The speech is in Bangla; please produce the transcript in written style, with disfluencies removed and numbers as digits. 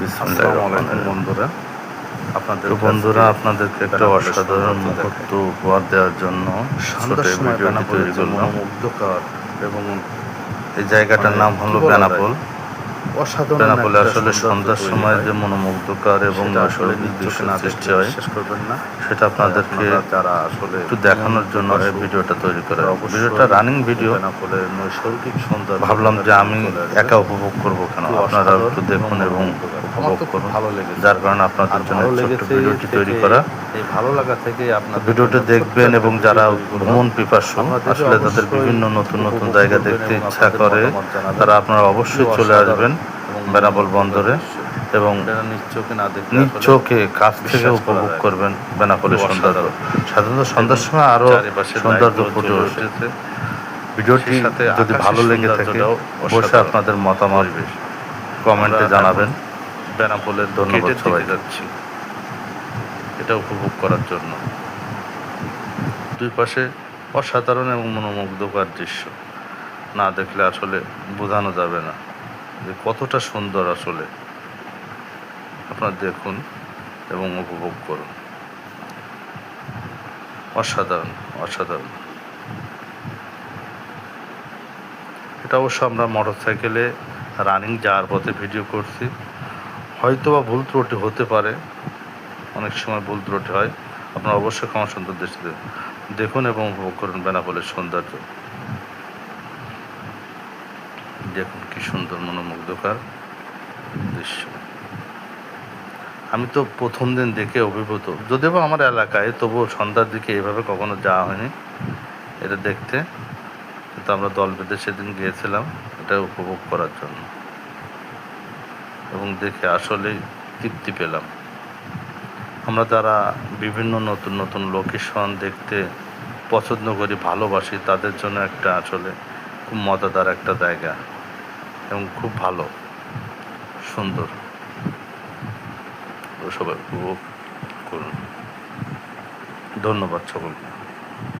আসসালামু আলাইকুম বন্ধুরা, আপনাদেরকে একটা অসাধারণ মুহূর্ত উপহার দেওয়ার জন্য ছোট সন্ধ্যার সময় ভিডিওটি তৈরি করলাম। মনোমুগ্ধকর এবং এই জায়গাটার নাম হলো বেনাপোল। অসাধারণ বেনাপোলে একটা আসলে সন্ধ্যার তৈরি সময় হয়। যে মনোমুগ্ধকর এবং সেটা আসলে নৈসর্গিক নিজ দৃশ্য চোখে না সৃষ্টি দেখলে হয়, বিশ্বাস করবেন না। সেটা আপনাদেরকে যারা আসলে একটু দেখানোর জন্য এই ভিডিওটা তৈরি করা। ভিডিওটা রানিং ভিডিও, বেনাপোলের নৈসর্গিক সৌন্দর্য ভাবলাম যে আমি একা উপভোগ করবো কেন, আপনারা একটু দেখুন এবং উপভোগ করুন। ভালো লেগেছে, যার কারণে আপনাদের জন্য ভালো ছোট্ট লেগেছে ভিডিওটি তৈরি করা। এই ভালো লাগা থেকে আপনার ভিডিওটি দেখবেন এবং যারা ভ্রমণ পিপাসু, আসলে তাদের বিভিন্ন নতুন নতুন জায়গা দেখতে ইচ্ছা করে, তারা আপনারা অবশ্যই চলে আসবেন বেনাপোল বন্দরে এবং নিজ চোখে কাছ থেকে উপভোগ করবেন বেনাপোলের সৌন্দর্য। সাধারণত সন্ধ্যার সময় আরও সৌন্দর্য ফুটে ওঠে। ভিডিওটি যদি ভালো লেগে থাকে অবশ্যই আপনাদের মতামত কমেন্টে জানাবেন। বেনাপোলের ধন্যবাদ সবাই। যাচ্ছি এটা উপভোগ করার জন্য। দুই পাশে অসাধারণ এবং মনোমুগ্ধকর দৃশ্য, না দেখলে আসলে বোঝানো যাবে না যে কতটা সুন্দর। আসলে আপনারা দেখুন এবং উপভোগ করুন। অসাধারণ অসাধারণ। এটা অবশ্য আমরা মোটরসাইকেলে রানিং যাওয়ার পথে ভিডিও করছি, হয়তো বা ভুল ত্রুটি হতে পারে, অনেক সময় ভুল ত্রুটি হয়। আপনারা অবশ্যই ক্ষমা সুন্দর দৃষ্টিতে দেখুন এবং উপভোগ করুন বেনাপোলের সৌন্দর্য। দেখুন কি সুন্দর মনোমুগ্ধকর দৃশ্য। আমি তো প্রথম দিন দেখে অভিভূত, যদিও বা আমার এলাকায়, তবুও সন্ধ্যার দিকে এভাবে কখনো যাওয়া হয়নি এটা দেখতে। কিন্তু আমরা দল বেঁধে সেদিন গিয়েছিলাম এটা উপভোগ করার জন্য এবং দেখে আসলেই তৃপ্তি পেলাম। আমরা যারা বিভিন্ন নতুন নতুন লোকেশন দেখতে পছন্দ করি, ভালোবাসি, তাদের জন্য একটা আসলে খুব মজাদার একটা জায়গা এবং খুব ভালো সুন্দর। সবাই উপভোগ করুন। ধন্যবাদ সকলকে।